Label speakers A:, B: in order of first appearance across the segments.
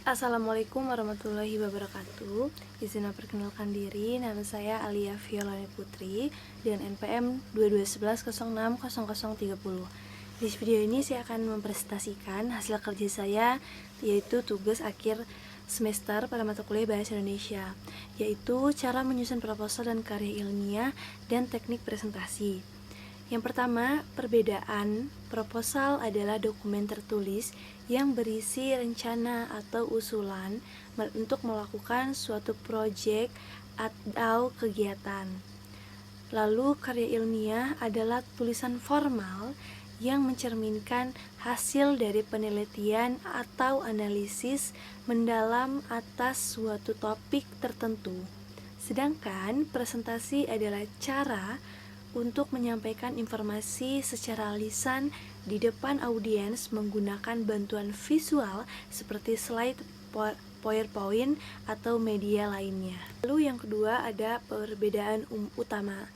A: Assalamualaikum warahmatullahi wabarakatuh. Izin memperkenalkan diri, nama saya Alia Violani Putri dengan NPM 2211060030. Di video ini saya akan mempresentasikan hasil kerja saya, yaitu tugas akhir semester pada mata kuliah Bahasa Indonesia, yaitu cara menyusun proposal dan karya ilmiah dan teknik presentasi. Yang pertama, perbedaan proposal adalah dokumen tertulis yang berisi rencana atau usulan untuk melakukan suatu proyek atau kegiatan. Lalu karya ilmiah adalah tulisan formal yang mencerminkan hasil dari penelitian atau analisis mendalam atas suatu topik tertentu. Sedangkan presentasi adalah cara untuk menyampaikan informasi secara lisan di depan audiens menggunakan bantuan visual seperti slide, PowerPoint, atau media lainnya. Lalu yang kedua ada perbedaan utama,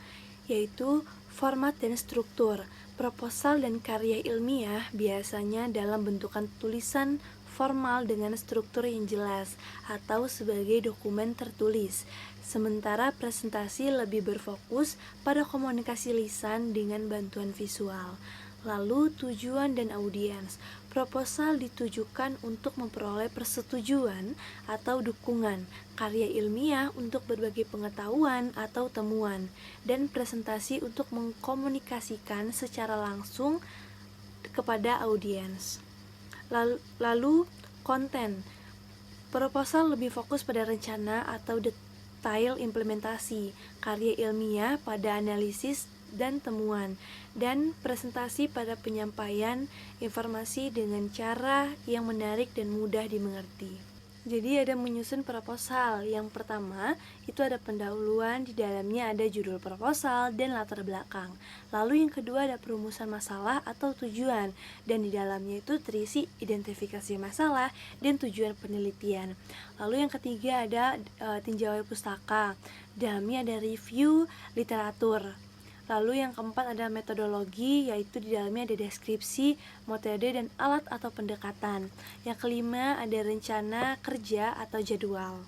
A: yaitu format dan struktur. Proposal dan karya ilmiah biasanya dalam bentukan tulisan formal dengan struktur yang jelas atau sebagai dokumen tertulis. Sementara presentasi lebih berfokus pada komunikasi lisan dengan bantuan visual. Lalu tujuan dan audiens. Proposal ditujukan untuk memperoleh persetujuan atau dukungan, karya ilmiah untuk berbagi pengetahuan atau temuan, dan presentasi untuk mengkomunikasikan secara langsung kepada audiens. Lalu konten. Proposal lebih fokus pada rencana atau detail implementasi, karya ilmiah pada analisis dan temuan, dan presentasi pada penyampaian informasi dengan cara yang menarik dan mudah dimengerti. Jadi ada menyusun proposal. Yang pertama itu ada pendahuluan, di dalamnya ada judul proposal dan latar belakang. Lalu yang kedua ada perumusan masalah atau tujuan, dan di dalamnya itu terisi identifikasi masalah dan tujuan penelitian. Lalu yang ketiga ada tinjauan pustaka, di dalamnya ada review literatur. Lalu yang keempat ada metodologi, yaitu di dalamnya ada deskripsi, metode, dan alat atau pendekatan. Yang kelima ada rencana kerja atau jadwal.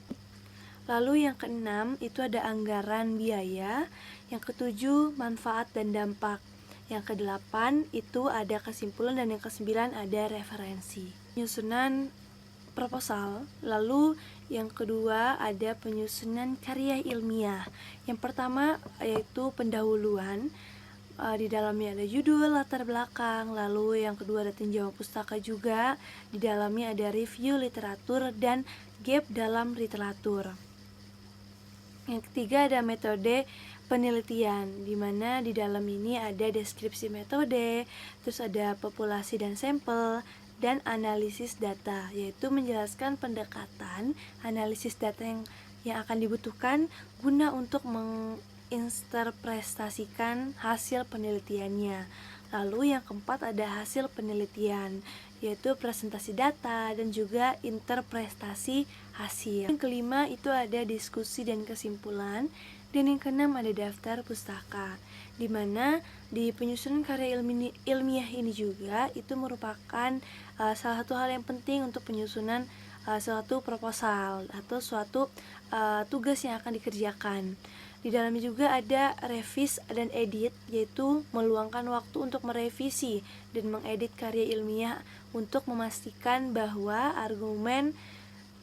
A: Lalu yang keenam itu ada anggaran biaya. Yang ketujuh manfaat dan dampak. Yang kedelapan itu ada kesimpulan, dan yang kesembilan ada referensi. Penyusunan proposal. Lalu yang kedua ada penyusunan karya ilmiah. Yang pertama yaitu pendahuluan, di dalamnya ada judul, latar belakang. Lalu yang kedua ada tinjauan pustaka juga, di dalamnya ada review literatur dan gap dalam literatur. Yang ketiga ada metode penelitian, di mana di dalam ini ada deskripsi metode, terus ada populasi dan sampel, dan analisis data, yaitu menjelaskan pendekatan analisis data yang akan dibutuhkan guna untuk menginterpretasikan hasil penelitiannya. Lalu yang keempat ada hasil penelitian, yaitu presentasi data dan juga interpretasi hasil. Yang kelima itu ada diskusi dan kesimpulan, dan yang keenam ada daftar pustaka, di mana di penyusunan karya ilmiah ini juga itu merupakan salah satu hal yang penting untuk penyusunan suatu proposal atau suatu tugas yang akan dikerjakan. Di dalamnya juga ada revis dan edit, yaitu meluangkan waktu untuk merevisi dan mengedit karya ilmiah untuk memastikan bahwa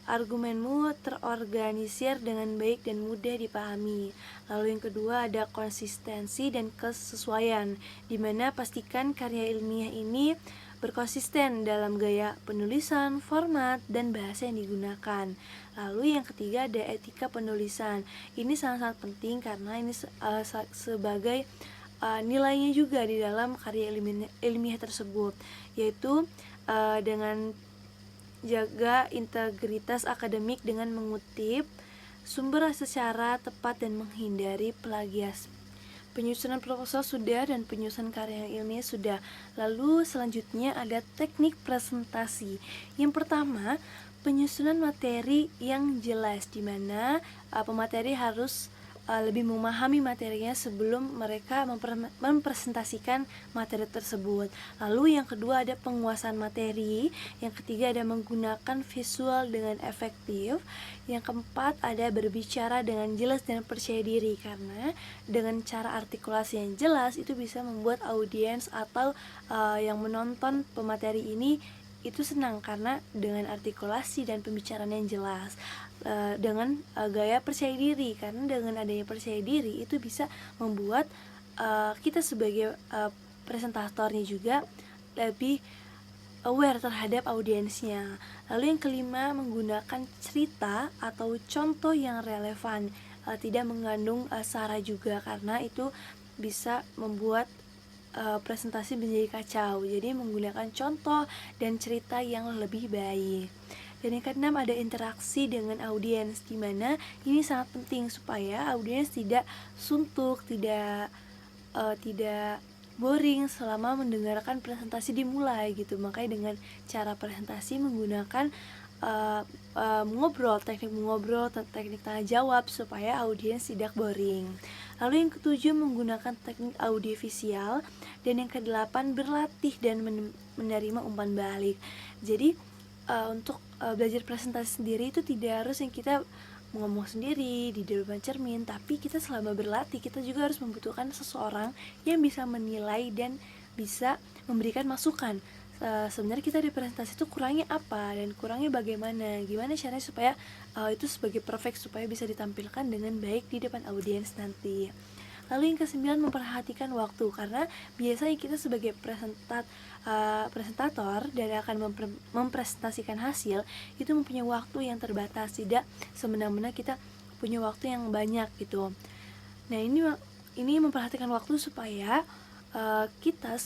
A: argumenmu terorganisir dengan baik dan mudah dipahami. Lalu yang kedua ada konsistensi dan kesesuaian, di mana pastikan karya ilmiah ini berkonsisten dalam gaya penulisan, format, dan bahasa yang digunakan. Lalu yang ketiga ada etika penulisan. Ini sangat-sangat penting karena ini sebagai nilainya juga di dalam karya ilmiah tersebut, yaitu dengan jaga integritas akademik dengan mengutip sumber secara tepat dan menghindari plagiasi. Penyusunan proposal sudah dan penyusunan karya ilmiah sudah. Lalu selanjutnya ada teknik presentasi. Yang pertama, penyusunan materi yang jelas, di mana pemateri harus lebih memahami materinya sebelum mereka mempresentasikan materi tersebut. Lalu yang kedua ada penguasaan materi, yang ketiga ada menggunakan visual dengan efektif, yang keempat ada berbicara dengan jelas dan percaya diri, karena dengan cara artikulasi yang jelas itu bisa membuat audiens atau yang menonton pemateri ini itu senang, karena dengan artikulasi dan pembicaraan yang jelas, dengan gaya percaya diri, karena dengan adanya percaya diri itu bisa membuat kita sebagai presentatornya juga lebih aware terhadap audiensnya. Lalu yang kelima, menggunakan cerita atau contoh yang relevan, tidak mengandung sara juga, karena itu bisa membuat presentasi menjadi kacau. Jadi menggunakan contoh dan cerita yang lebih baik. Dan yang keenam ada interaksi dengan audiens, di mana ini sangat penting supaya audiens tidak suntuk, tidak boring selama mendengarkan presentasi dimulai gitu. Makanya dengan cara presentasi menggunakan teknik mengobrol, teknik tanya jawab supaya audiens tidak boring. Lalu yang ketujuh, menggunakan teknik audiovisual, dan yang kedelapan berlatih dan menerima umpan balik. Jadi untuk belajar presentasi sendiri itu tidak harus yang kita ngomong sendiri di depan cermin, tapi kita selama berlatih kita juga harus membutuhkan seseorang yang bisa menilai dan bisa memberikan masukan. Sebenarnya kita di presentasi itu kurangnya apa dan kurangnya bagaimana, gimana caranya supaya itu sebagai perfect, supaya bisa ditampilkan dengan baik di depan audiens nanti. Lalu yang kesembilan, memperhatikan waktu, karena biasanya kita sebagai presentator dan akan mempresentasikan hasil itu mempunyai waktu yang terbatas, tidak semena-mena kita punya waktu yang banyak gitu. Nah ini memperhatikan waktu supaya kita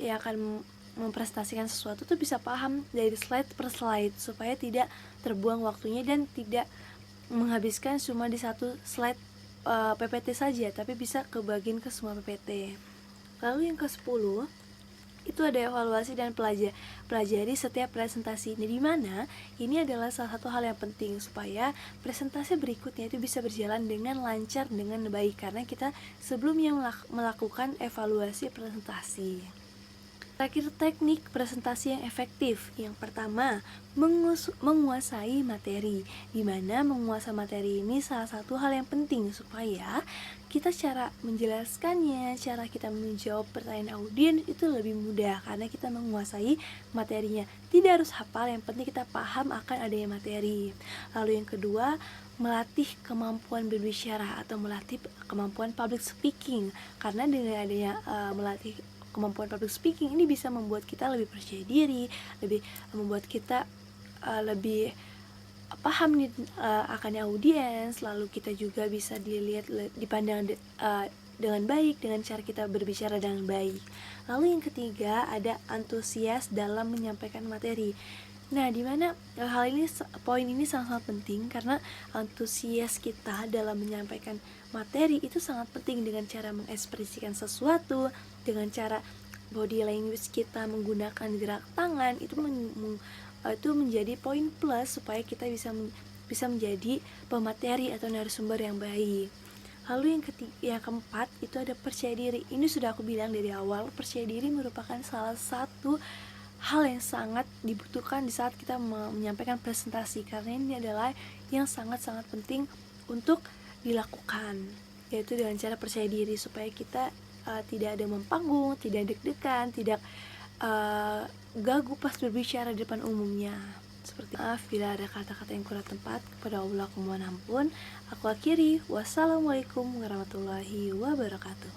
A: yang akan mempresentasikan sesuatu tuh bisa paham dari slide per slide, supaya tidak terbuang waktunya dan tidak menghabiskan cuma di satu slide PPT saja, tapi bisa kebagian ke semua PPT. Lalu yang ke-10 itu ada evaluasi dan pelajari setiap presentasi. Di mana ini adalah salah satu hal yang penting supaya presentasi berikutnya itu bisa berjalan dengan lancar, dengan baik, karena kita sebelumnya melakukan evaluasi presentasi. Terakhir, teknik presentasi yang efektif. Yang pertama, menguasai materi, di mana menguasai materi ini salah satu hal yang penting supaya kita cara menjelaskannya, cara kita menjawab pertanyaan audiens itu lebih mudah karena kita menguasai materinya. Tidak harus hafal, yang penting kita paham akan adanya materi. Lalu yang kedua, melatih kemampuan berbicara atau melatih kemampuan public speaking, karena dengan adanya melatih kemampuan public speaking ini bisa membuat kita lebih percaya diri, lebih membuat kita lebih paham nih akan audiens. Lalu kita juga bisa dipandang dengan baik dengan cara kita berbicara dengan baik. Lalu yang ketiga ada antusias dalam menyampaikan materi. Nah, dimana poin ini sangat penting karena antusias kita dalam menyampaikan materi itu sangat penting, dengan cara mengekspresikan sesuatu, dengan cara body language kita, menggunakan gerak tangan, itu menjadi poin plus supaya kita bisa menjadi pemateri atau narasumber yang baik. Lalu yang keempat itu ada percaya diri. Ini sudah aku bilang dari awal, percaya diri merupakan salah satu hal yang sangat dibutuhkan di saat kita menyampaikan presentasi, karena ini adalah yang sangat-sangat penting untuk dilakukan, yaitu dengan cara percaya diri supaya kita tidak ada mempanggung, tidak deg-degan, tidak gagu pas berbicara di depan umumnya. Seperti maaf bila ada kata-kata yang kurang tepat, kepada Allah aku mohon ampun. Aku akhiri, wassalamualaikum warahmatullahi wabarakatuh.